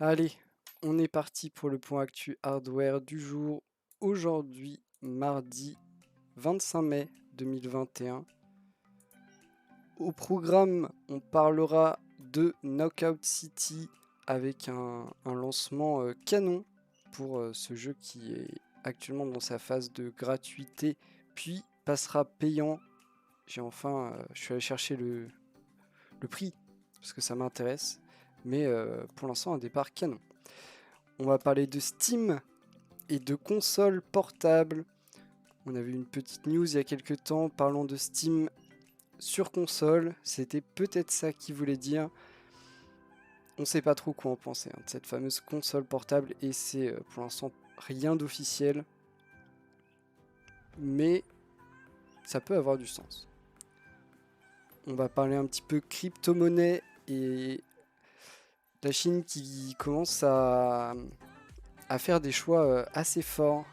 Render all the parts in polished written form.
Allez, on est parti pour le point actu hardware du jour. Aujourd'hui, mardi 25 mai 2021. Au programme, on parlera de Knockout City avec un lancement canon pour ce jeu qui est actuellement dans sa phase de gratuité, puis passera payant. Je suis allé chercher le prix parce que ça m'intéresse, mais pour l'instant un départ canon. On va parler de Steam et de consoles portables. On avait une petite news il y a quelques temps parlant de Steam sur console. C'était peut-être ça qu'il voulait dire. On sait pas trop quoi en penser de cette fameuse console portable et c'est pour l'instant rien d'officiel. Mais ça peut avoir du sens. On va parler un petit peu crypto-monnaie et la Chine qui commence à faire des choix assez forts.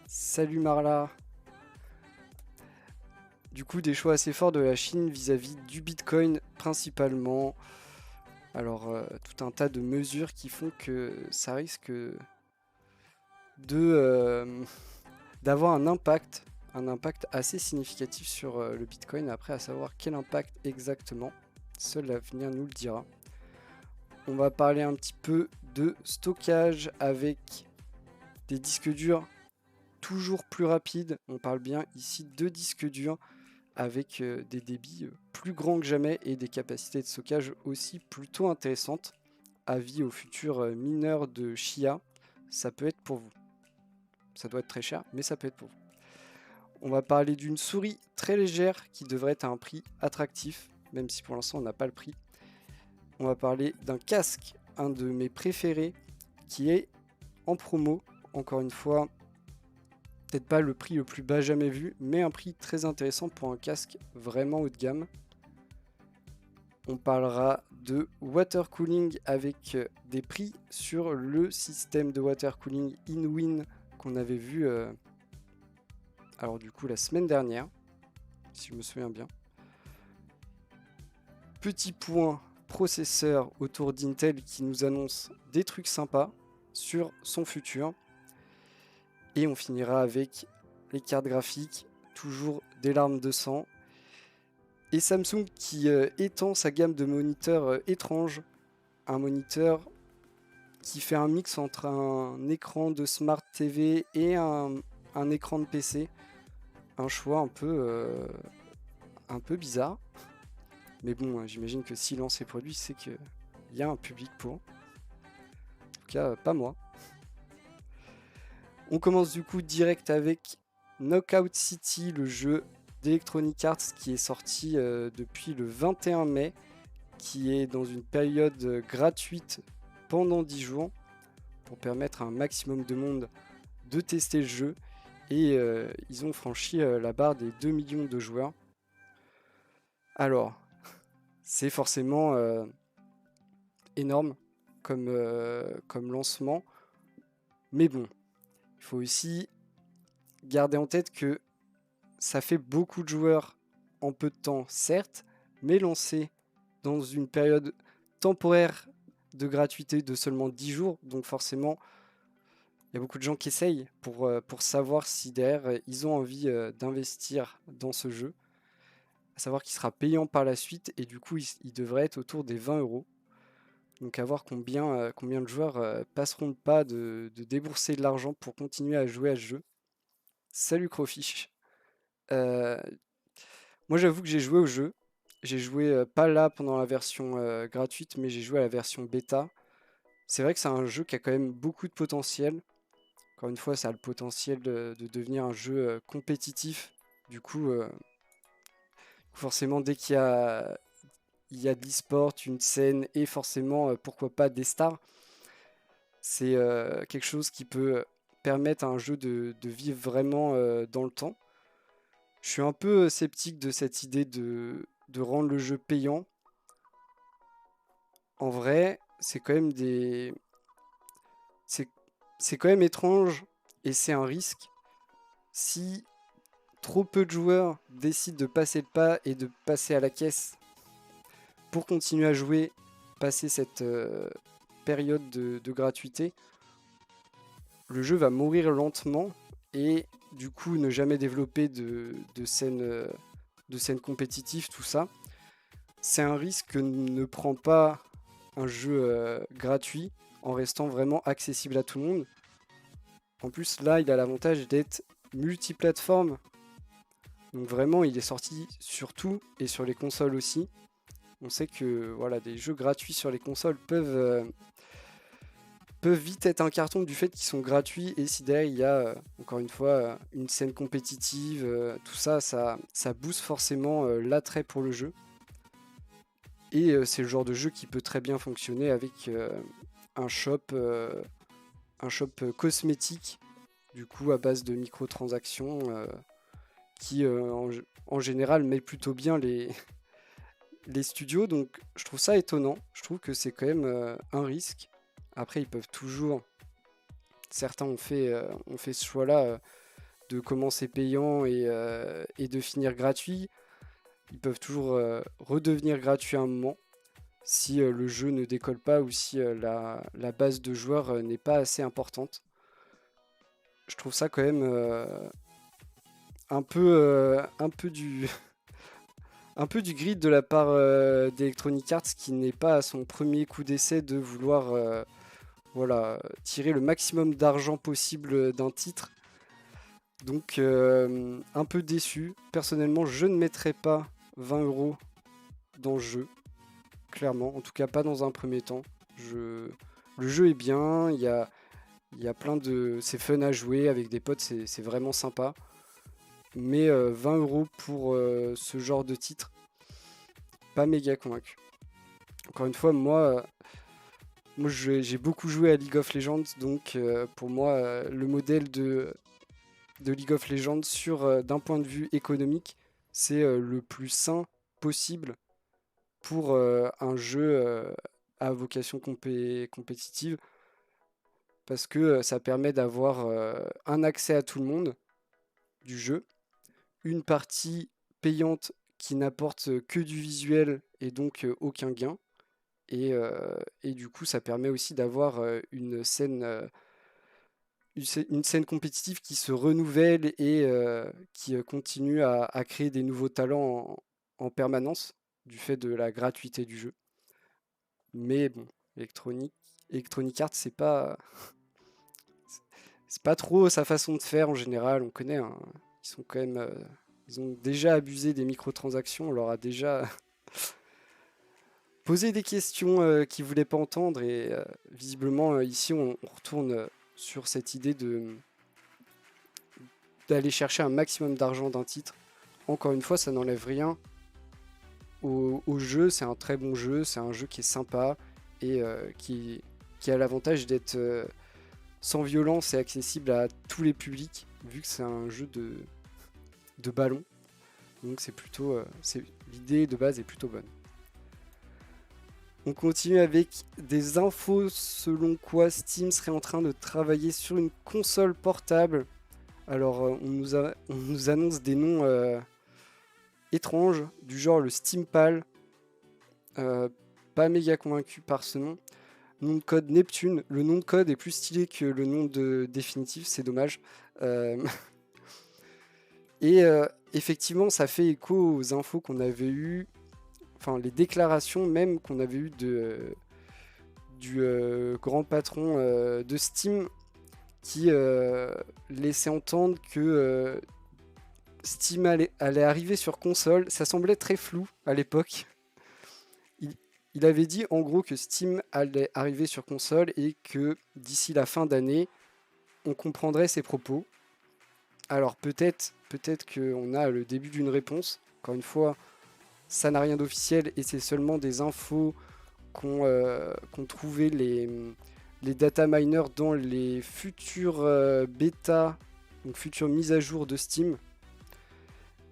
Salut Marla. Du coup, des choix assez forts de la Chine vis-à-vis du Bitcoin principalement. Alors, tout un tas de mesures qui font que ça risque de d'avoir un impact assez significatif sur le Bitcoin. Après, à savoir quel impact exactement, seul l'avenir nous le dira. On va parler un petit peu de stockage avec des disques durs toujours plus rapides. On parle bien ici de disques durs avec des débits plus grands que jamais et des capacités de stockage aussi plutôt intéressantes. Avis aux futurs mineurs de Chia, ça peut être pour vous. Ça doit être très cher, mais ça peut être pour vous. On va parler d'une souris très légère qui devrait être à un prix attractif, même si pour l'instant on n'a pas le prix. On va parler d'un casque, un de mes préférés, qui est en promo. Encore une fois, peut-être pas le prix le plus bas jamais vu, mais un prix très intéressant pour un casque vraiment haut de gamme. On parlera de water cooling avec des prix sur le système de water cooling InWin qu'on avait vu alors du coup la semaine dernière, si je me souviens bien. Petit point processeur autour d'Intel qui nous annonce des trucs sympas sur son futur. Et on finira avec les cartes graphiques, toujours des larmes de sang. Et Samsung qui étend sa gamme de moniteurs étranges. Un moniteur qui fait un mix entre un écran de Smart TV et un écran de PC. Un choix un peu bizarre. Mais bon, j'imagine que s'il lance ses produits, c'est qu'il y a un public pour. En tout cas, pas moi. On commence du coup direct avec Knockout City, le jeu d'Electronic Arts qui est sorti depuis le 21 mai, qui est dans une période gratuite pendant 10 jours pour permettre à un maximum de monde de tester le jeu. Et ils ont franchi la barre des 2 millions de joueurs. Alors, c'est forcément énorme comme lancement. Mais bon, il faut aussi garder en tête que ça fait beaucoup de joueurs en peu de temps, certes, mais lancé dans une période temporaire de gratuité de seulement 10 jours. Donc forcément, il y a beaucoup de gens qui essayent pour savoir si derrière, ils ont envie d'investir dans ce jeu. À savoir qu'il sera payant par la suite et du coup, il devrait être autour des 20 euros. Donc à voir combien de joueurs passeront le pas de débourser de l'argent pour continuer à jouer à ce jeu. Salut Crowfish. Euh, Moi j'avoue que j'ai joué au jeu. J'ai joué pas là pendant la version gratuite, mais j'ai joué à la version bêta. C'est vrai que c'est un jeu qui a quand même beaucoup de potentiel. Encore une fois, ça a le potentiel de devenir un jeu compétitif. Du coup, forcément, dès il y a de l'e-sport, une scène et forcément, pourquoi pas des stars, c'est quelque chose qui peut permettre à un jeu de vivre vraiment dans le temps. Je suis un peu sceptique de cette idée de rendre le jeu payant. En vrai, c'est c'est quand même étrange et c'est un risque si trop peu de joueurs décident de passer le pas et de passer à la caisse pour continuer à jouer, passer période de gratuité, le jeu va mourir lentement et du coup ne jamais développer de scène compétitive, tout ça. C'est un risque que ne prend pas un jeu gratuit en restant vraiment accessible à tout le monde. En plus, là, il a l'avantage d'être multiplateforme. Donc vraiment, il est sorti sur tout et sur les consoles aussi. On sait que voilà, des jeux gratuits sur les consoles peuvent vite être un carton du fait qu'ils sont gratuits et si derrière il y a encore une fois une scène compétitive, tout ça, ça booste forcément l'attrait pour le jeu. Et c'est le genre de jeu qui peut très bien fonctionner avec un shop cosmétique, du coup à base de microtransactions, qui en général met plutôt bien les studios. Donc je trouve ça étonnant. Je trouve que c'est quand même un risque. Après, ils peuvent toujours. Certains ont fait ce choix-là de commencer payant et de finir gratuit. Ils peuvent toujours redevenir gratuits à un moment si le jeu ne décolle pas ou si la base de joueurs n'est pas assez importante. Je trouve ça quand même un peu du un peu du grid de la part d'Electronic Arts qui n'est pas à son premier coup d'essai de vouloir voilà, tirer le maximum d'argent possible d'un titre. Donc un peu déçu. Personnellement, je ne mettrai pas 20 € dans le jeu. Clairement, en tout cas pas dans un premier temps. Le jeu est bien, il y a plein de... C'est fun à jouer avec des potes, c'est vraiment sympa. Mais 20 € pour ce genre de titre, pas méga convaincu. Encore une fois, moi j'ai beaucoup joué à League of Legends, donc pour moi, le modèle de League of Legends d'un point de vue économique, c'est le plus sain possible pour un jeu à vocation compétitive, parce que ça permet d'avoir un accès à tout le monde du jeu, une partie payante qui n'apporte que du visuel et donc aucun gain. Et du coup, ça permet aussi d'avoir une scène compétitive qui se renouvelle et qui continue à créer des nouveaux talents en permanence du fait de la gratuité du jeu. Mais bon, Electronic Arts, c'est pas trop sa façon de faire en général. On connaît, hein, ils sont quand même, ils ont déjà abusé des microtransactions. On leur a déjà posé des questions qu'ils voulaient pas entendre et visiblement ici on retourne sur cette idée d'aller chercher un maximum d'argent d'un titre. Encore une fois, ça n'enlève rien au jeu. C'est un très bon jeu, c'est un jeu qui est sympa et qui a l'avantage d'être sans violence et accessible à tous les publics, vu que c'est un jeu de ballon. Donc c'est plutôt, l'idée de base est plutôt bonne. On continue avec des infos selon quoi Steam serait en train de travailler sur une console portable. Alors on nous annonce des noms étranges, du genre le Steampal. Pas méga convaincu par ce nom. Nom de code Neptune. Le nom de code est plus stylé que le nom de définitif, c'est dommage. Et effectivement, ça fait écho aux infos qu'on avait eues, enfin les déclarations même qu'on avait eues du grand patron de Steam qui laissait entendre que Steam allait arriver sur console. Ça semblait très flou à l'époque. Il avait dit en gros que Steam allait arriver sur console et que d'ici la fin d'année, on comprendrait ses propos. Alors peut-être qu'on a le début d'une réponse. Encore une fois, ça n'a rien d'officiel et c'est seulement des infos qu'ont trouvé les data miners dans les futures bêtas, donc futures mises à jour de Steam.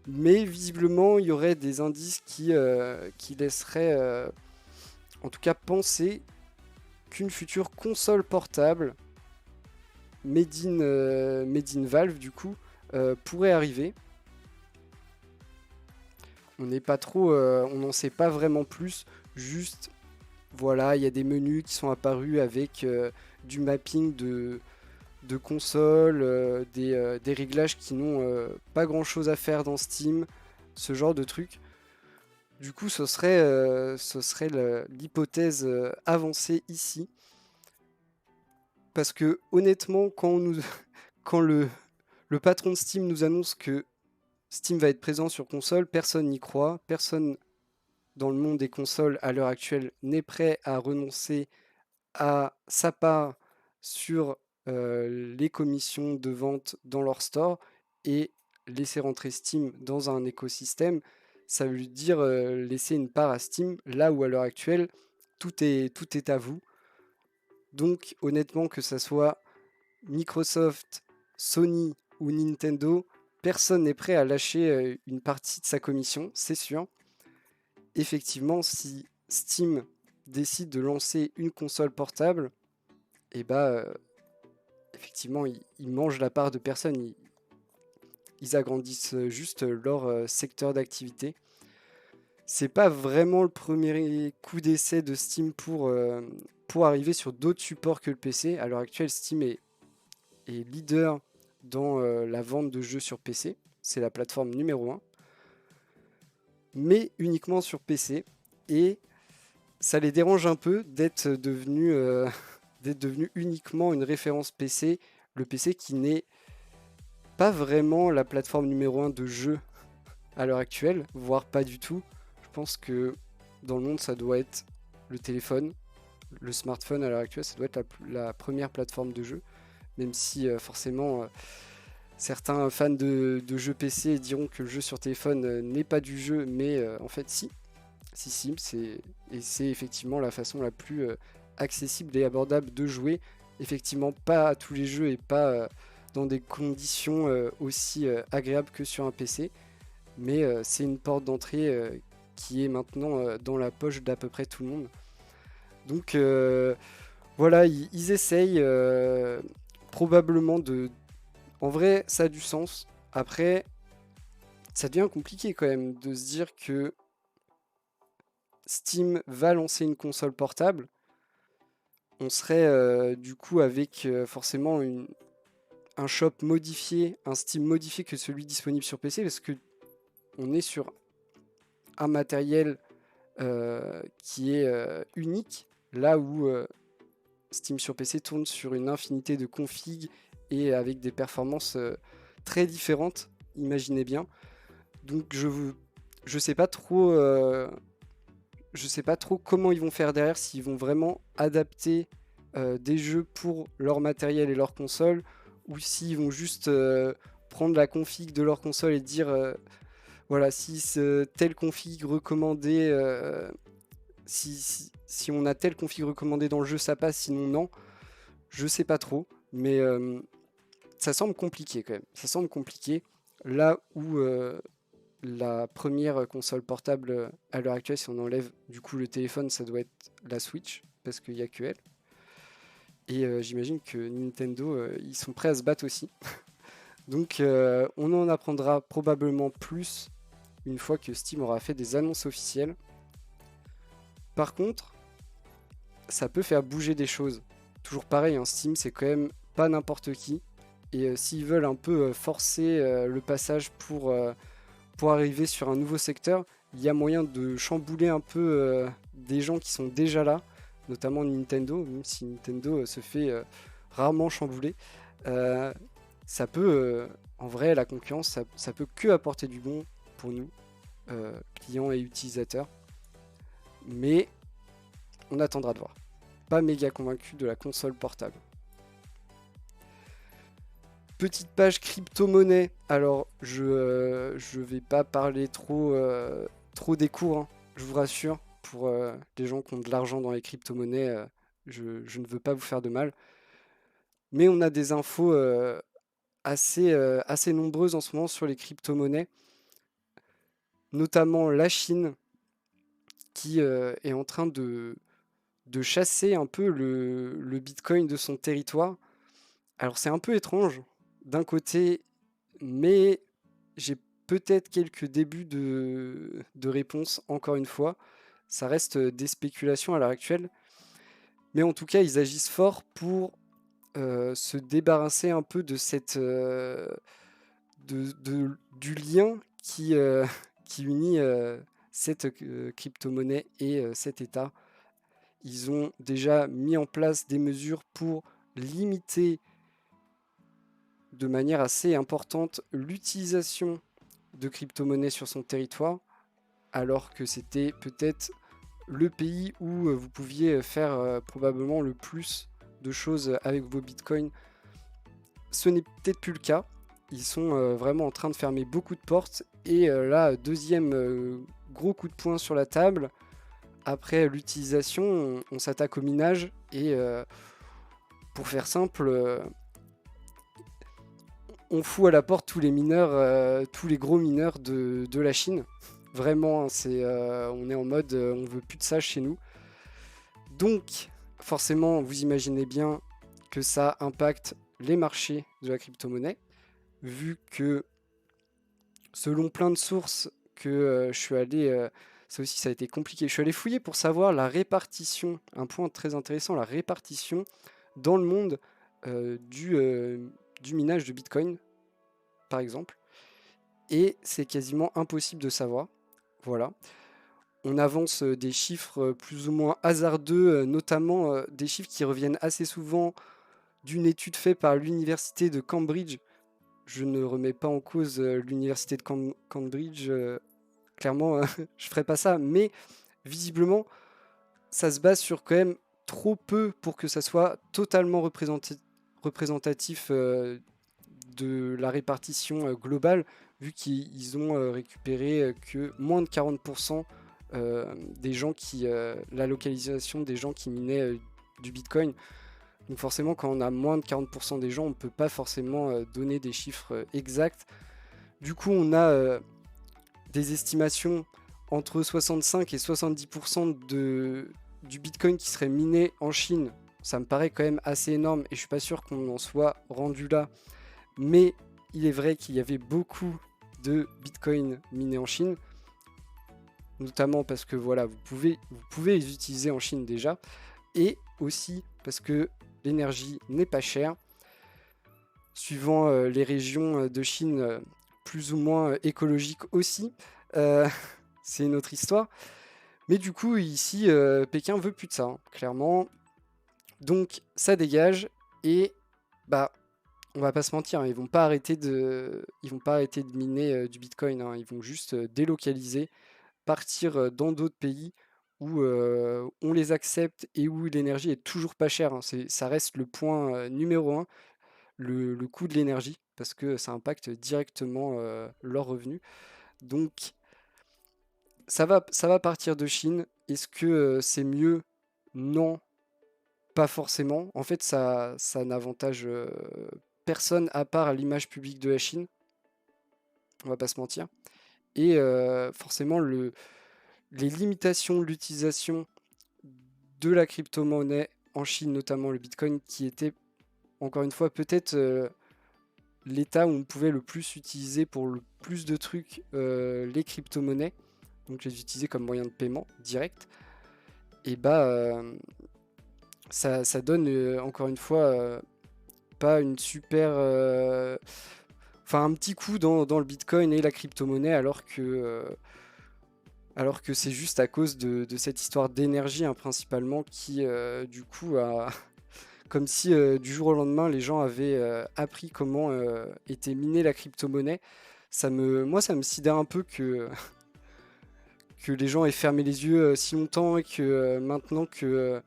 Mais visiblement, il y aurait des indices qui laisseraient en tout cas penser qu'une future console portable made in Valve du coup pourrait arriver. On n'est pas trop, on n'en sait pas vraiment plus, juste Voilà, il y a des menus qui sont apparus avec du mapping de consoles, des réglages qui n'ont pas grand-chose à faire dans Steam, ce genre de truc. Du coup, ce serait l'hypothèse avancée ici. Parce que honnêtement, quand le patron de Steam nous annonce que Steam va être présent sur console, personne n'y croit. Personne dans le monde des consoles à l'heure actuelle n'est prêt à renoncer à sa part sur les commissions de vente dans leur store et laisser rentrer Steam dans un écosystème. Ça veut dire laisser une part à Steam là où à l'heure actuelle tout est à vous. Donc honnêtement, que ça soit Microsoft, Sony ou Nintendo, personne n'est prêt à lâcher une partie de sa commission, c'est sûr. Effectivement, si Steam décide de lancer une console portable, et bah effectivement, ils mangent la part de personne, ils agrandissent juste leur secteur d'activité. C'est pas vraiment le premier coup d'essai de Steam pour arriver sur d'autres supports que le PC. À l'heure actuelle, Steam est leader dans la vente de jeux sur PC. C'est la plateforme numéro 1, mais uniquement sur PC. Et ça les dérange un peu d'être devenu uniquement une référence PC. Le PC qui n'est pas vraiment la plateforme numéro 1 de jeux à l'heure actuelle, voire pas du tout. Je pense que dans le monde, ça doit être le téléphone, le smartphone à l'heure actuelle, ça doit être la première plateforme de jeu. Même si forcément certains fans de jeux PC diront que le jeu sur téléphone n'est pas du jeu, mais en fait si. Si, et c'est effectivement la façon la plus accessible et abordable de jouer. Effectivement, pas à tous les jeux et pas dans des conditions aussi agréables que sur un PC, mais c'est une porte d'entrée qui est maintenant dans la poche d'à peu près tout le monde. Donc voilà, ils essayent probablement de... En vrai, ça a du sens. Après, ça devient compliqué quand même de se dire que Steam va lancer une console portable. On serait du coup avec forcément un shop modifié, un Steam modifié que celui disponible sur PC, parce que on est sur un matériel qui est unique, là où Steam sur PC tourne sur une infinité de configs et avec des performances très différentes, imaginez bien. Donc je sais pas trop je sais pas trop comment ils vont faire derrière, s'ils vont vraiment adapter des jeux pour leur matériel et leur console, ou s'ils vont juste prendre la config de leur console et dire voilà, si tel config recommandé, si on a tel config recommandé dans le jeu, ça passe, sinon non. Je sais pas trop, mais ça semble compliqué quand même. Ça semble compliqué. Là où la première console portable à l'heure actuelle, si on enlève du coup le téléphone, ça doit être la Switch, parce qu'il n'y a que elle. Et j'imagine que Nintendo, ils sont prêts à se battre aussi. Donc on en apprendra probablement plus une fois que Steam aura fait des annonces officielles. Par contre, ça peut faire bouger des choses. Toujours pareil, hein, Steam, c'est quand même pas n'importe qui. Et s'ils veulent un peu forcer le passage pour arriver sur un nouveau secteur, il y a moyen de chambouler un peu des gens qui sont déjà là, notamment Nintendo, même si Nintendo se fait rarement chambouler. Euh, Ça peut, en vrai, la concurrence, ça peut que apporter du bon pour nous, clients et utilisateurs. Mais on attendra de voir. Pas méga convaincu de la console portable. Petite page crypto-monnaie. Alors, je vais pas parler trop des cours, hein, je vous rassure. Pour les gens qui ont de l'argent dans les crypto-monnaies, je ne veux pas vous faire de mal. Mais on a des infos assez nombreuses en ce moment sur les crypto-monnaies, notamment la Chine qui est en train de chasser un peu le Bitcoin de son territoire. Alors c'est un peu étrange d'un côté, mais j'ai peut-être quelques débuts de réponse encore une fois. ça reste des spéculations à l'heure actuelle. Mais en tout cas, ils agissent fort pour se débarrasser un peu de du lien qui unit cette crypto-monnaie et cet État. Ils ont déjà mis en place des mesures pour limiter de manière assez importante l'utilisation de crypto-monnaies sur son territoire, alors que c'était peut-être le pays où vous pouviez faire probablement le plus de choses avec vos bitcoins. Ce n'est peut-être plus le cas. Ils sont vraiment en train de fermer beaucoup de portes. Et là, deuxième gros coup de poing sur la table. Après l'utilisation, on s'attaque au minage. Et pour faire simple, on fout à la porte tous les mineurs, tous les gros mineurs de la Chine. Vraiment, on est en mode on veut plus de ça chez nous. Donc, forcément, vous imaginez bien que ça impacte les marchés de la crypto-monnaie, vu que selon plein de sources que je suis allé, ça aussi ça a été compliqué, je suis allé fouiller pour savoir la répartition, un point très intéressant, la répartition dans le monde du minage de Bitcoin, par exemple, et c'est quasiment impossible de savoir. Voilà. On avance des chiffres plus ou moins hasardeux, notamment des chiffres qui reviennent assez souvent d'une étude faite par l'université de Cambridge. Je ne remets pas en cause l'université de Cambridge, clairement, je ferai pas ça, mais visiblement, ça se base sur quand même trop peu pour que ça soit totalement représentatif de la répartition globale, vu qu'ils ont récupéré que moins de 40% des gens la localisation des gens qui minaient du Bitcoin. Donc forcément, quand on a moins de 40% des gens, on ne peut pas forcément donner des chiffres exacts. Du coup, on a des estimations entre 65 et 70% du Bitcoin qui serait miné en Chine. Ça me paraît quand même assez énorme et je ne suis pas sûr qu'on en soit rendu là. Mais il est vrai qu'il y avait beaucoup de Bitcoin minés en Chine, notamment parce que voilà, vous pouvez les utiliser en Chine déjà, et aussi parce que l'énergie n'est pas chère. Suivant les régions de Chine plus ou moins écologiques aussi, c'est une autre histoire. Mais du coup, ici, Pékin veut plus de ça, hein, clairement. Donc, ça dégage et bah, on va pas se mentir, hein, ils vont pas arrêter de miner du Bitcoin, hein, ils vont juste délocaliser, partir dans d'autres pays où on les accepte et où l'énergie est toujours pas chère, hein. Ça reste le point numéro un, le coût de l'énergie, parce que ça impacte directement leurs revenus. Donc ça va partir de Chine. Est-ce que c'est mieux? Non, pas forcément. En fait, ça n'avantage personne à part l'image publique de la Chine. On va pas se mentir. Et forcément, les limitations de l'utilisation de la crypto-monnaie en Chine, notamment le Bitcoin, qui était, encore une fois, peut-être l'état où on pouvait le plus utiliser pour le plus de trucs les crypto-monnaies, donc les utiliser comme moyen de paiement direct, et bah ça donne encore une fois pas une super enfin un petit coup dans le Bitcoin et la crypto-monnaie, alors que c'est juste à cause de cette histoire d'énergie, hein, principalement, qui du coup a comme si du jour au lendemain les gens avaient appris comment était minée la crypto-monnaie. Moi ça me sidère un peu que les gens aient fermé les yeux si longtemps, et que maintenant que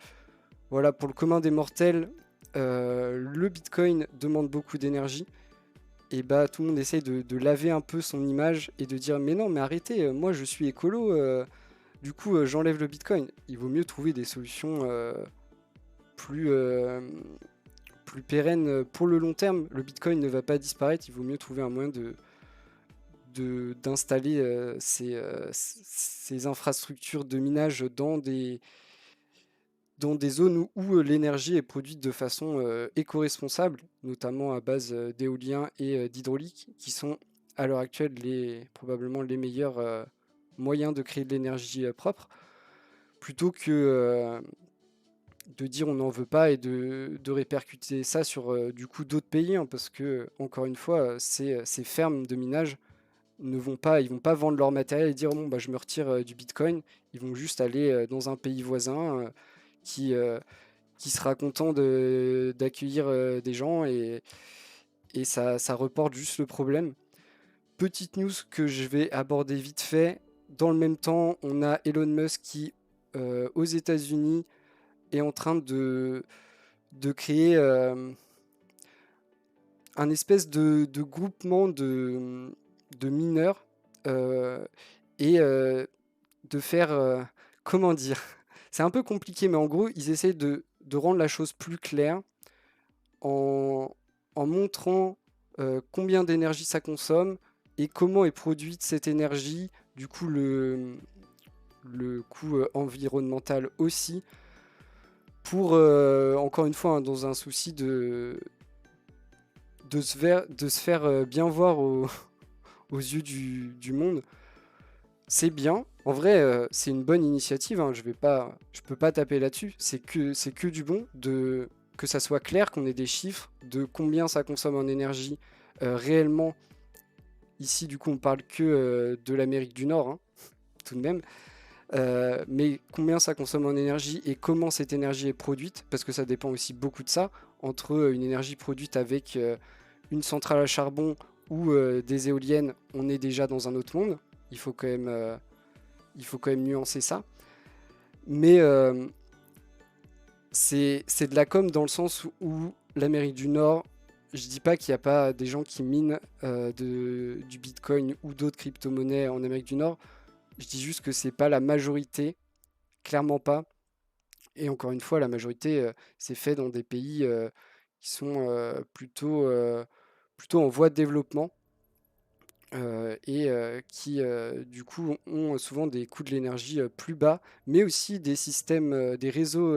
voilà, pour le commun des mortels, le Bitcoin demande beaucoup d'énergie, et bah tout le monde essaye de laver un peu son image et de dire mais non, mais arrêtez, moi je suis écolo, du coup j'enlève le Bitcoin. Il vaut mieux trouver des solutions plus, plus pérennes pour le long terme. Le Bitcoin ne va pas disparaître, il vaut mieux trouver un moyen d'installer ces infrastructures de minage dans des zones où l'énergie est produite de façon éco-responsable, notamment à base d'éolien et d'hydraulique, qui sont à l'heure actuelle probablement les meilleurs moyens de créer de l'énergie propre. plutôt que de dire on n'en veut pas et de répercuter ça sur du coup d'autres pays, hein, parce que encore une fois, ces fermes de minage ils vont pas vendre leur matériel et dire bon bah je me retire du Bitcoin. Ils vont juste aller dans un pays voisin qui, euh, qui sera content d'accueillir des gens et ça reporte juste le problème. Petite news que je vais aborder vite fait. Dans le même temps, on a Elon Musk qui, aux États-Unis, est en train de créer un espèce de groupement de mineurs et de faire, comment dire? C'est un peu compliqué, mais en gros, ils essaient de rendre la chose plus claire en, en montrant combien d'énergie ça consomme et comment est produite cette énergie, du coup le coût environnemental aussi, pour, encore une fois, hein, dans un souci de se faire bien voir aux yeux du monde. C'est bien. En vrai, c'est une bonne initiative, hein. Je peux pas taper là-dessus. C'est que du bon que ça soit clair, qu'on ait des chiffres de combien ça consomme en énergie réellement. Ici, du coup, on parle que de l'Amérique du Nord, hein, tout de même. Mais combien ça consomme en énergie et comment cette énergie est produite, parce que ça dépend aussi beaucoup de ça, entre une énergie produite avec une centrale à charbon ou des éoliennes, on est déjà dans un autre monde. Il faut quand même nuancer ça. Mais c'est de la com dans le sens où l'Amérique du Nord, je dis pas qu'il n'y a pas des gens qui minent du Bitcoin ou d'autres crypto-monnaies en Amérique du Nord. Je dis juste que c'est pas la majorité, clairement pas. Et encore une fois, la majorité, c'est fait dans des pays qui sont plutôt en voie de développement et qui, du coup, ont souvent des coûts de l'énergie plus bas, mais aussi des systèmes, des réseaux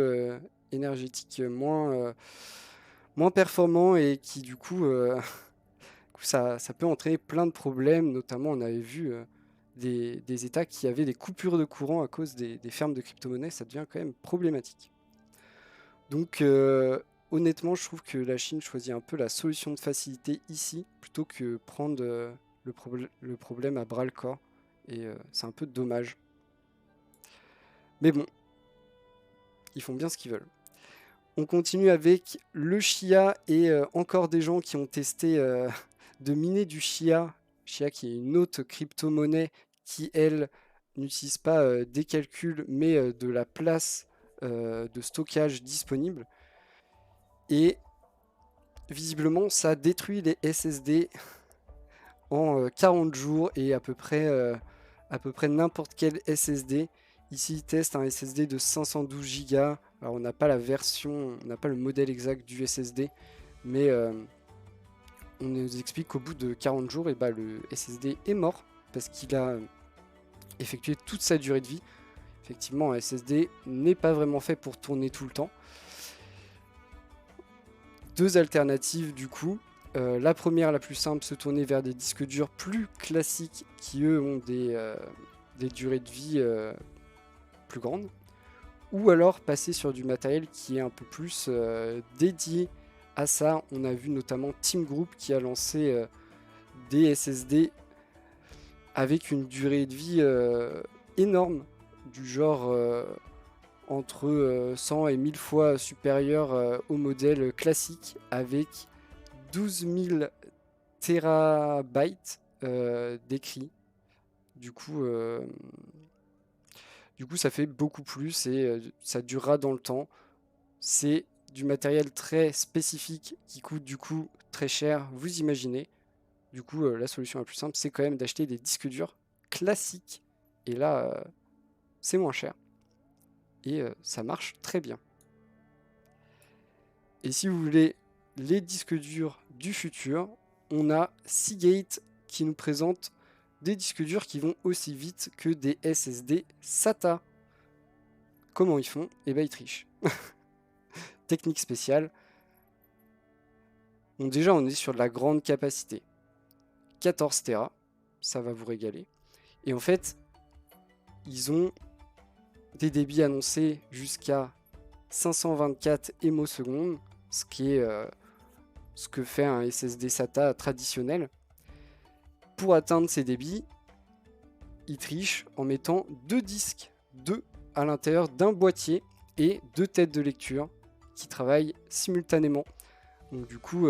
énergétiques moins performants et qui, du coup, ça peut entraîner plein de problèmes. Notamment, on avait vu des États qui avaient des coupures de courant à cause des fermes de crypto-monnaies. Ça devient quand même problématique. Donc, honnêtement, je trouve que la Chine choisit un peu la solution de facilité ici, plutôt que prendre le problème à bras le corps. Et c'est un peu dommage. Mais bon, ils font bien ce qu'ils veulent. On continue avec le Chia et encore des gens qui ont testé de miner du Chia. Chia qui est une autre crypto-monnaie qui, elle, n'utilise pas des calculs, mais de la place de stockage disponible. Et visiblement, ça détruit les SSD en 40 jours et à peu près n'importe quel SSD. Ici, il teste un SSD de 512 Go. Alors, on n'a pas la version, on n'a pas le modèle exact du SSD, mais on nous explique qu'au bout de 40 jours, et bah, le SSD est mort parce qu'il a effectué toute sa durée de vie. Effectivement, un SSD n'est pas vraiment fait pour tourner tout le temps. Deux alternatives du coup. La première, la plus simple, se tourner vers des disques durs plus classiques qui eux ont des durées de vie plus grandes. Ou alors passer sur du matériel qui est un peu plus dédié à ça. On a vu notamment Team Group qui a lancé des SSD avec une durée de vie énorme, du genre entre 100 et 1000 fois supérieur au modèle classique, avec 12 000 terabytes d'écrit. Du coup, ça fait beaucoup plus et ça durera dans le temps. C'est du matériel très spécifique qui coûte du coup très cher, vous imaginez. Du coup, la solution la plus simple, c'est quand même d'acheter des disques durs classiques. Et là, c'est moins cher. Et ça marche très bien. Et si vous voulez les disques durs du futur, on a Seagate qui nous présente des disques durs qui vont aussi vite que des SSD SATA. Comment ils font? Eh bien, ils trichent. Technique spéciale. Donc déjà, on est sur de la grande capacité. 14 Tera, ça va vous régaler. Et en fait, ils ont des débits annoncés jusqu'à 524 émos/seconde, ce qui est ce que fait un SSD SATA traditionnel. Pour atteindre ces débits, ils trichent en mettant 2 disques, 2 à l'intérieur d'un boîtier et 2 têtes de lecture qui travaillent simultanément. Donc du coup,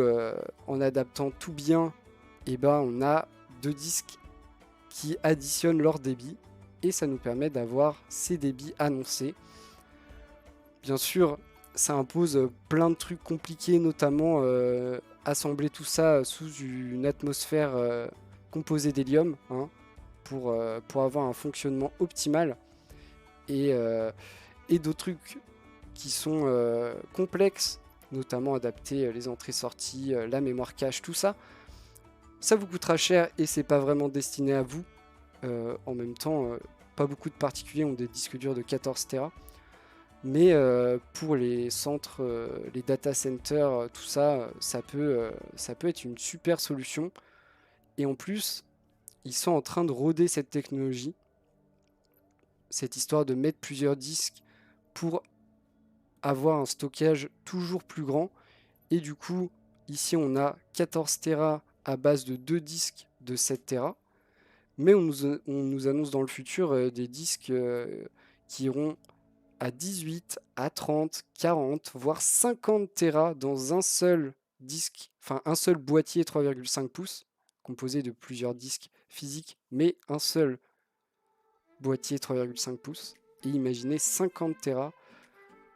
en adaptant tout bien, on a 2 disques qui additionnent leur débit et ça nous permet d'avoir ces débits annoncés. Bien sûr, ça impose plein de trucs compliqués, notamment assembler tout ça sous une atmosphère composée d'hélium, hein, pour avoir un fonctionnement optimal. Et d'autres trucs qui sont complexes, notamment adapter les entrées-sorties, la mémoire cache, tout ça. Ça vous coûtera cher et c'est pas vraiment destiné à vous. En même temps, pas beaucoup de particuliers ont des disques durs de 14 Tera. Mais pour les centres, les data centers, tout ça, ça peut être une super solution. Et en plus, ils sont en train de roder cette technologie, cette histoire de mettre plusieurs disques pour avoir un stockage toujours plus grand. Et du coup, ici, on a 14 Tera à base de 2 disques de 7 Tera. Mais on nous annonce dans le futur des disques qui iront à 18, à 30, 40, voire 50 Tera dans un seul disque, enfin un seul boîtier 3,5 pouces, composé de plusieurs disques physiques, mais un seul boîtier 3,5 pouces. Et imaginez 50 Tera,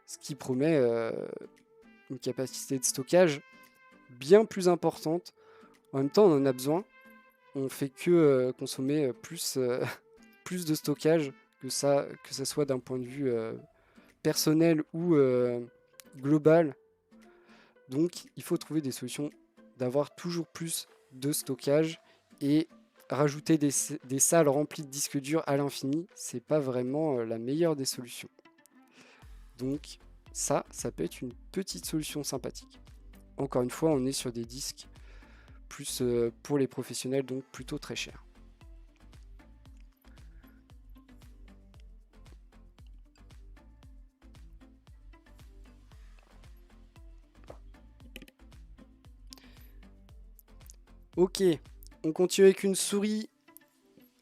ce qui promet une capacité de stockage bien plus importante. En même temps, on en a besoin. On fait que consommer plus, plus de stockage que ça soit d'un point de vue personnel ou global. Donc il faut trouver des solutions d'avoir toujours plus de stockage et rajouter des salles remplies de disques durs à l'infini, c'est pas vraiment la meilleure des solutions. Donc ça peut être une petite solution sympathique. Encore une fois, on est sur des disques plus pour les professionnels, donc plutôt très chers. Ok, on continue avec une souris.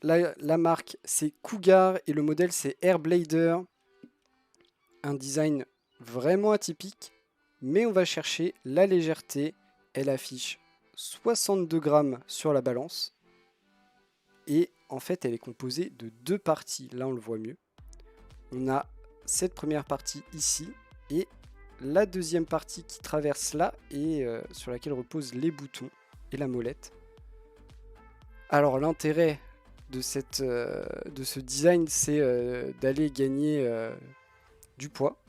La marque c'est Cougar et le modèle c'est Airblader. Un design vraiment atypique, mais on va chercher la légèreté. Elle affiche 62 grammes sur la balance. Et en fait, elle est composée de 2 parties. Là, on le voit mieux. On a cette première partie ici et la deuxième partie qui traverse là et sur laquelle reposent les boutons et la molette. Alors l'intérêt de ce design, c'est d'aller gagner du poids,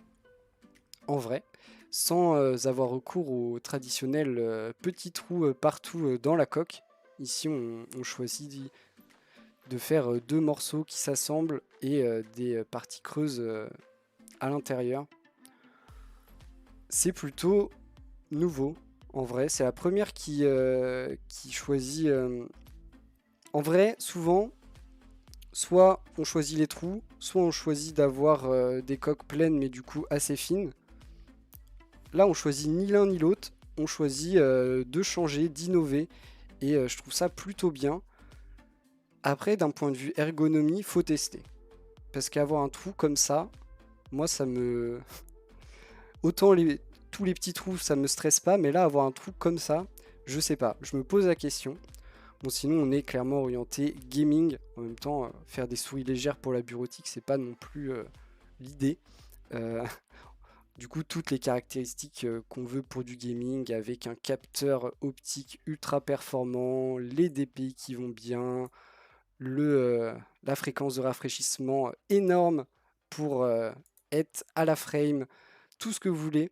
en vrai, sans avoir recours aux traditionnels petits trous partout dans la coque. Ici, on choisit de faire 2 morceaux qui s'assemblent et des parties creuses à l'intérieur. C'est plutôt nouveau, en vrai. C'est la première qui choisit... En vrai, souvent, soit on choisit les trous, soit on choisit d'avoir des coques pleines, mais du coup assez fines. Là, on choisit ni l'un ni l'autre. On choisit de changer, d'innover. Et je trouve ça plutôt bien. Après, d'un point de vue ergonomie, faut tester. Parce qu'avoir un trou comme ça, moi, ça me... Autant tous les petits trous, ça me stresse pas. Mais là, avoir un trou comme ça, je sais pas. Je me pose la question. Bon, sinon, on est clairement orienté gaming. En même temps, faire des souris légères pour la bureautique, c'est pas non plus l'idée. Du coup, toutes les caractéristiques qu'on veut pour du gaming, avec un capteur optique ultra performant, les DPI qui vont bien, la fréquence de rafraîchissement énorme pour être à la frame, tout ce que vous voulez.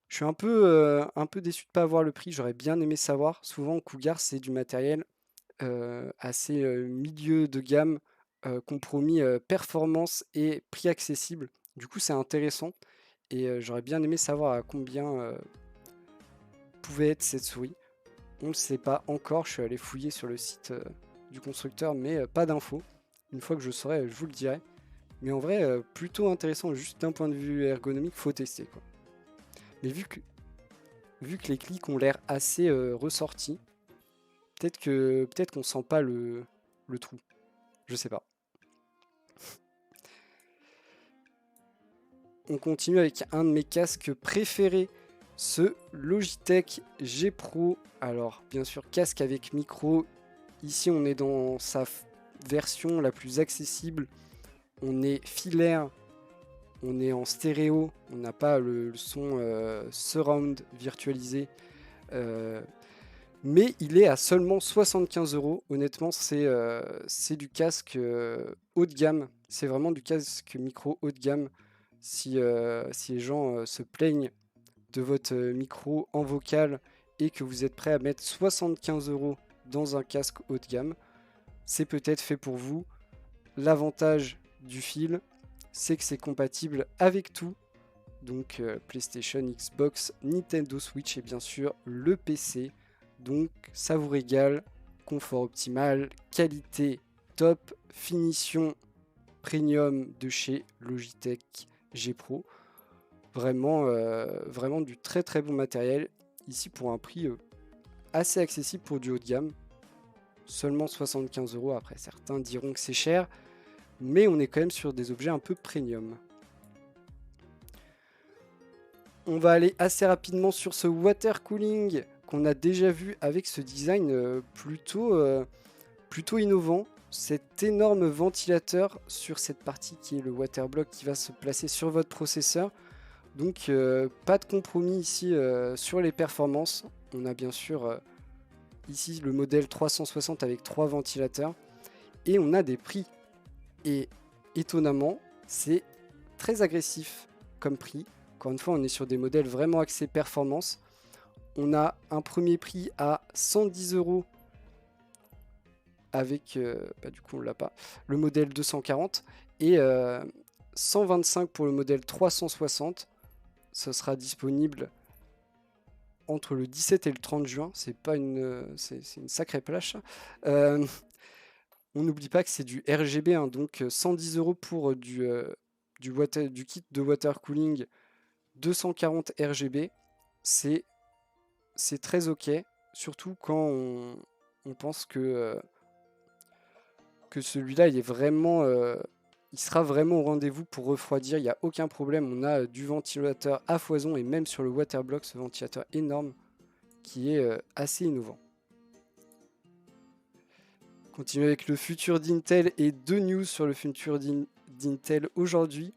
Je suis un peu déçu de ne pas avoir le prix, j'aurais bien aimé savoir. Souvent, Cougar, c'est du matériel assez milieu de gamme, compromis performance et prix accessible. Du coup, c'est intéressant et j'aurais bien aimé savoir à combien pouvait être cette souris. On ne le sait pas encore, je suis allé fouiller sur le site du constructeur, mais pas d'infos. Une fois que je saurai, je vous le dirai. Mais en vrai, plutôt intéressant, juste d'un point de vue ergonomique, faut tester, quoi. Mais vu que les clics ont l'air assez ressortis, peut-être qu'on sent pas le trou. Je sais pas. On continue avec un de mes casques préférés, ce Logitech G Pro. Alors, bien sûr, casque avec micro. Ici, on est dans sa version la plus accessible. On est filaire, on est en stéréo, on n'a pas le son surround virtualisé. Mais il est à seulement 75 €. Honnêtement, c'est du casque haut de gamme. C'est vraiment du casque micro haut de gamme. Si les gens se plaignent de votre micro en vocal et que vous êtes prêt à mettre 75 € dans un casque haut de gamme, c'est peut-être fait pour vous. L'avantage du fil, c'est que c'est compatible avec tout. Donc PlayStation, Xbox, Nintendo Switch et bien sûr le PC. Donc ça vous régale, confort optimal, qualité top, finition premium de chez Logitech G Pro. Vraiment, vraiment du très très bon matériel. Ici pour un prix assez accessible pour du haut de gamme. Seulement 75 €. Après certains diront que c'est cher, mais on est quand même sur des objets un peu premium. On va aller assez rapidement sur ce water cooling qu'on a déjà vu avec ce design plutôt innovant. Cet énorme ventilateur sur cette partie qui est le water block qui va se placer sur votre processeur. Donc pas de compromis ici sur les performances. On a bien sûr ici le modèle 360 avec 3 ventilateurs. Et on a des prix. Et étonnamment, c'est très agressif comme prix. Encore une fois, on est sur des modèles vraiment axés performance. On a un premier prix à 110 € avec, du coup on l'a pas, le modèle 240 et 125 pour le modèle 360. Ce sera disponible entre le 17 et le 30 juin. C'est pas c'est une sacrée plage. On n'oublie pas que c'est du RGB, hein, donc 110 € pour du kit de water cooling 240 RGB. C'est très ok, surtout quand on pense que celui-là il sera vraiment au rendez-vous pour refroidir. Il n'y a aucun problème. On a du ventilateur à foison et même sur le waterblock, ce ventilateur énorme qui est assez innovant. Continue avec le futur d'Intel et deux news sur le futur d'Intel aujourd'hui.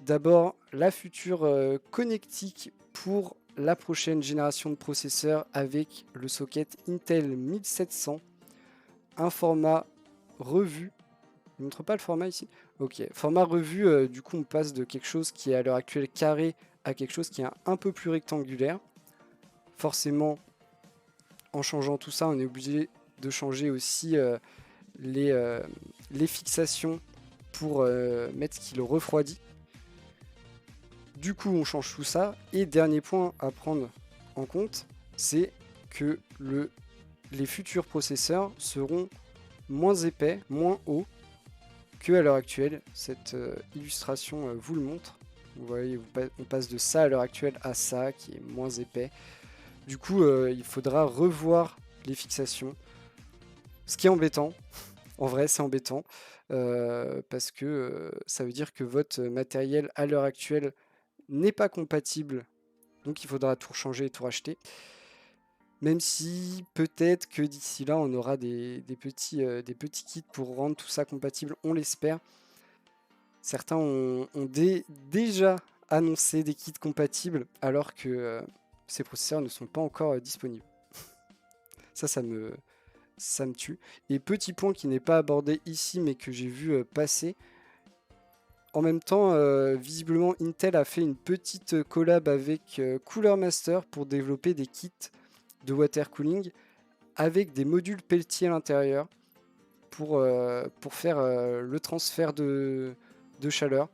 D'abord, la future connectique pour la prochaine génération de processeurs avec le socket Intel 1700. Un format revu. Il ne montre pas le format ici? Ok, format revu, du coup on passe de quelque chose qui est à l'heure actuelle carré à quelque chose qui est un peu plus rectangulaire. Forcément, en changeant tout ça, on est obligé de changer aussi les fixations pour mettre ce qui le refroidit. Du coup, on change tout ça. Et dernier point à prendre en compte, c'est que les futurs processeurs seront moins épais, moins hauts que à l'heure actuelle. Cette illustration vous le montre. Vous voyez, on passe de ça à l'heure actuelle à ça, qui est moins épais. Du coup, il faudra revoir les fixations. Ce qui est embêtant. En vrai, c'est embêtant. Parce que ça veut dire que votre matériel à l'heure actuelle n'est pas compatible. Donc il faudra tout changer et tout racheter. Même si peut-être que d'ici là, on aura des petits kits pour rendre tout ça compatible, on l'espère. Certains ont déjà annoncé des kits compatibles alors que ces processeurs ne sont pas encore disponibles. Ça me tue. Et petit point qui n'est pas abordé ici mais que j'ai vu passer. En même temps, visiblement, Intel a fait une petite collab avec Cooler Master pour développer des kits de water cooling avec des modules Peltier à l'intérieur pour faire le transfert de chaleur.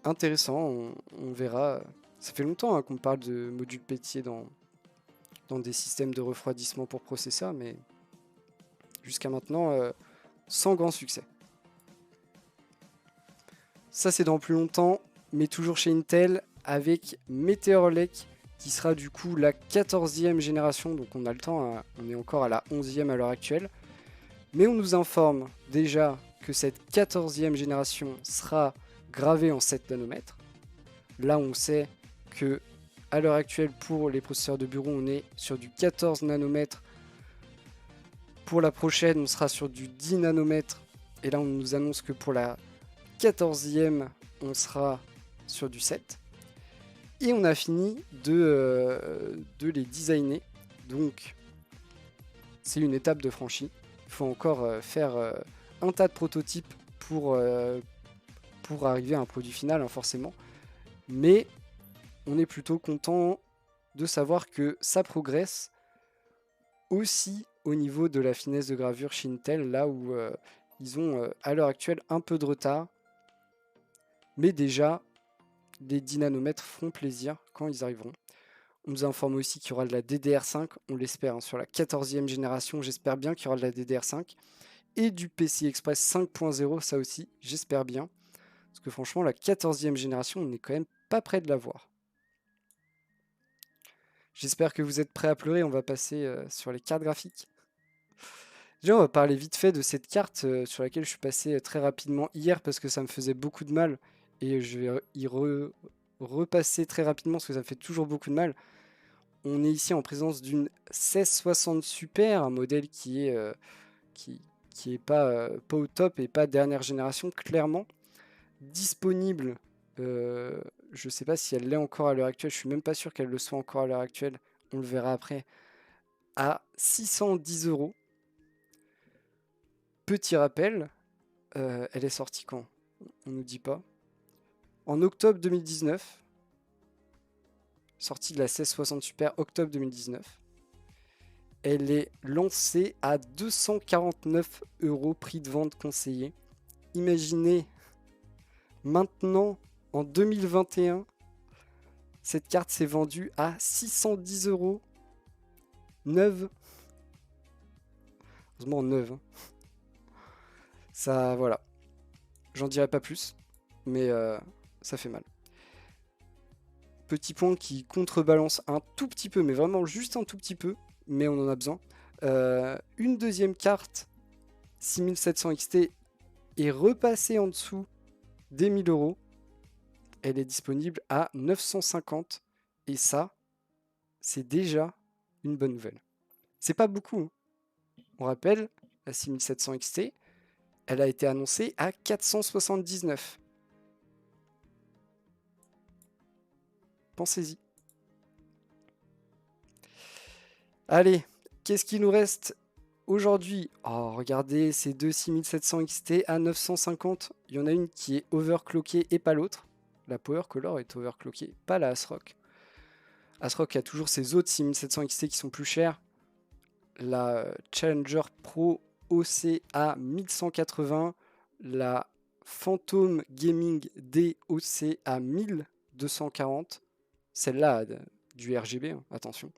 Intéressant, on verra. Ça fait longtemps qu'on parle de modules Peltier dans des systèmes de refroidissement pour processeurs, mais jusqu'à maintenant, sans grand succès. Ça c'est dans plus longtemps, mais toujours chez Intel avec Meteor Lake qui sera du coup la 14e génération, donc on a le temps, on est encore à la 11e à l'heure actuelle. Mais on nous informe déjà que cette 14e génération sera gravée en 7 nanomètres. Là on sait que à l'heure actuelle pour les processeurs de bureau on est sur du 14 nanomètres. Pour la prochaine on sera sur du 10 nanomètres. Et là on nous annonce que pour la 14e on sera sur du 7. Et on a fini de les designer. Donc c'est une étape de franchie. Il faut encore faire un tas de prototypes pour arriver à un produit final, hein, forcément. Mais on est plutôt content de savoir que ça progresse aussi au niveau de la finesse de gravure chez Intel, là où ils ont à l'heure actuelle un peu de retard. Mais déjà, les 10 nanomètres feront plaisir quand ils arriveront. On nous informe aussi qu'il y aura de la DDR5, on l'espère, hein, sur la 14e génération, j'espère bien qu'il y aura de la DDR5. Et du PCI Express 5.0, ça aussi, j'espère bien. Parce que franchement, la 14e génération, on n'est quand même pas près de l'avoir. J'espère que vous êtes prêts à pleurer, on va passer sur les cartes graphiques. Déjà, on va parler vite fait de cette carte sur laquelle je suis passé très rapidement hier parce que ça me faisait beaucoup de mal. Et je vais y repasser très rapidement parce que ça me fait toujours beaucoup de mal. On est ici en présence d'une 1660 Super, un modèle qui est pas au top et pas dernière génération, clairement. Disponible, je sais pas si elle l'est encore à l'heure actuelle, je suis même pas sûr qu'elle le soit encore à l'heure actuelle, on le verra après, à 610 €. Petit rappel, elle est sortie quand? On nous dit pas. En octobre 2019, sortie de la 1660 Super, octobre 2019. Elle est lancée à 249 € prix de vente conseillé. Imaginez, maintenant, en 2021, cette carte s'est vendue à 610 € neuve. Heureusement neuve. Hein. Ça, voilà. J'en dirai pas plus, mais ça fait mal. Petit point qui contrebalance un tout petit peu, mais vraiment juste un tout petit peu, mais on en a besoin. Une deuxième carte 6700 XT est repassée en dessous des 1000 €. Elle est disponible à 950 et ça, c'est déjà une bonne nouvelle. C'est pas beaucoup. Hein. On rappelle, la 6700 XT, elle a été annoncée à 479. Pensez-y. Allez, qu'est-ce qu'il nous reste aujourd'hui? Oh, regardez ces deux 6700 XT à 950. Il y en a une qui est overclockée et pas l'autre. La Power Color est overclockée, pas la ASRock. ASRock a toujours ses autres 6700 XT qui sont plus chers. La Challenger Pro OC à 1180. La Phantom Gaming DOC à 1240. Celle-là, du RGB, hein, attention.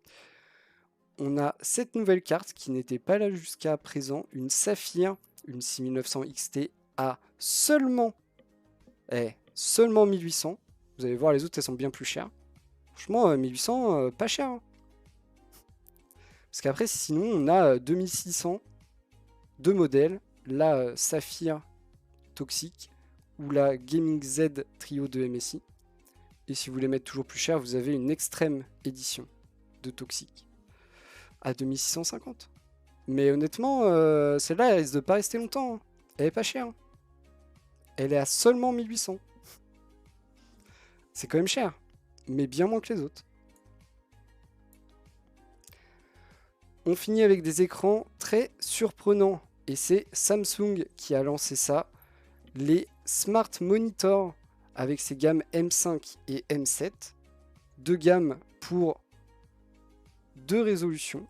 On a cette nouvelle carte qui n'était pas là jusqu'à présent, une Saphir, une 6900 XT à seulement 1800. Vous allez voir, les autres, elles sont bien plus chères. Franchement, 1800, pas cher. Hein. Parce qu'après, sinon, on a 2600, deux modèles. La Saphir Toxic ou la Gaming Z Trio de MSI. Et si vous voulez mettre toujours plus cher, vous avez une extrême édition de Toxic à 2650. Mais honnêtement, celle-là, elle risque de pas rester longtemps. Hein. Elle est pas chère. Hein. Elle est à seulement 1800. C'est quand même cher, mais bien moins que les autres. On finit avec des écrans très surprenants. Et c'est Samsung qui a lancé ça. Les Smart Monitor avec ses gammes M5 et M7. Deux gammes pour deux résolutions.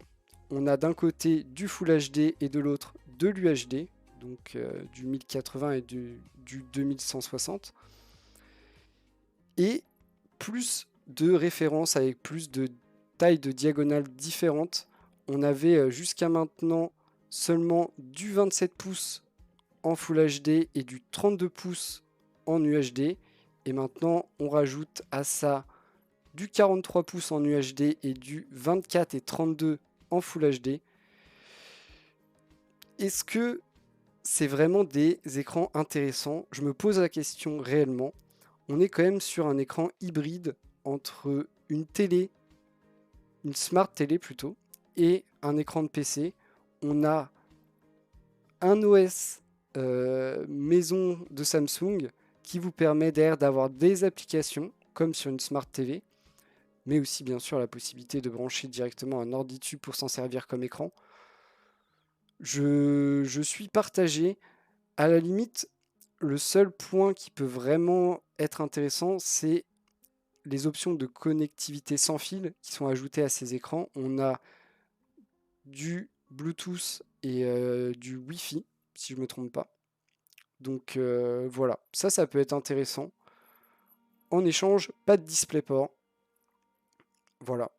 On a d'un côté du Full HD et de l'autre de l'UHD. Donc du 1080 et du 2160. Et plus de références avec plus de tailles de diagonales différentes. On avait jusqu'à maintenant seulement du 27 pouces en Full HD et du 32 pouces en UHD. Et maintenant, on rajoute à ça du 43 pouces en UHD et du 24 et 32 en Full HD. Est-ce que c'est vraiment des écrans intéressants? Je me pose la question réellement. On est quand même sur un écran hybride entre une télé, une smart télé plutôt, et un écran de PC. On a un OS maison de Samsung qui vous permet d'ailleurs d'avoir des applications comme sur une smart TV, mais aussi bien sûr la possibilité de brancher directement un ordi dessus pour s'en servir comme écran. Je suis partagé. À la limite, le seul point qui peut vraiment être intéressant, c'est les options de connectivité sans fil qui sont ajoutées à ces écrans. On a du Bluetooth et du Wi-Fi, si je ne me trompe pas. Donc voilà, ça peut être intéressant. En échange, pas de DisplayPort. Voilà.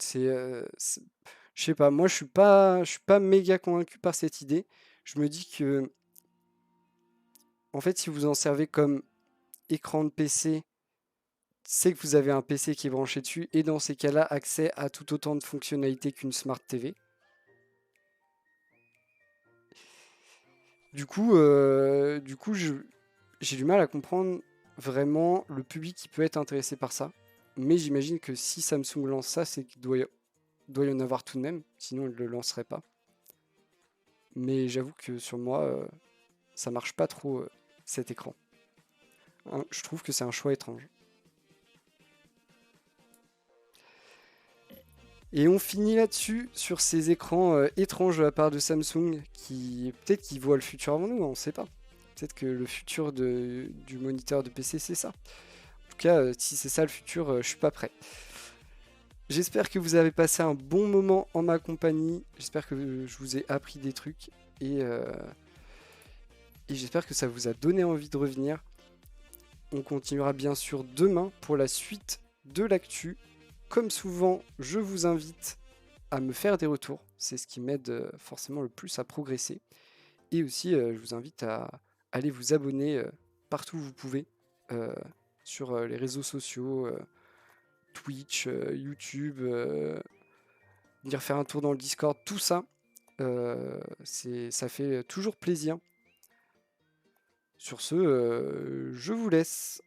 Je sais pas, moi je suis pas méga convaincu par cette idée. Je me dis que, en fait, si vous en servez comme écran de PC, c'est que vous avez un PC qui est branché dessus, et dans ces cas-là, accès à tout autant de fonctionnalités qu'une Smart TV. Du coup, j'ai du mal à comprendre vraiment le public qui peut être intéressé par ça. Mais j'imagine que si Samsung lance ça, c'est qu'il doit y en avoir tout de même, sinon il ne le lancerait pas. Mais j'avoue que sur moi, ça marche pas trop cet écran. Hein, je trouve que c'est un choix étrange. Et on finit là-dessus sur ces écrans étranges de la part de Samsung qui peut-être qu'ils voient le futur avant nous, on ne sait pas. Peut-être que le futur du moniteur de PC c'est ça. En tout cas, si c'est ça le futur, je suis pas prêt. J'espère que vous avez passé un bon moment en ma compagnie. J'espère que je vous ai appris des trucs et j'espère que ça vous a donné envie de revenir. On continuera bien sûr demain pour la suite de l'actu. Comme souvent, je vous invite à me faire des retours. C'est ce qui m'aide forcément le plus à progresser. Et aussi, je vous invite à aller vous abonner partout où vous pouvez sur les réseaux sociaux, Twitch, YouTube, venir faire un tour dans le Discord, tout ça. Ça fait toujours plaisir. Sur ce, je vous laisse.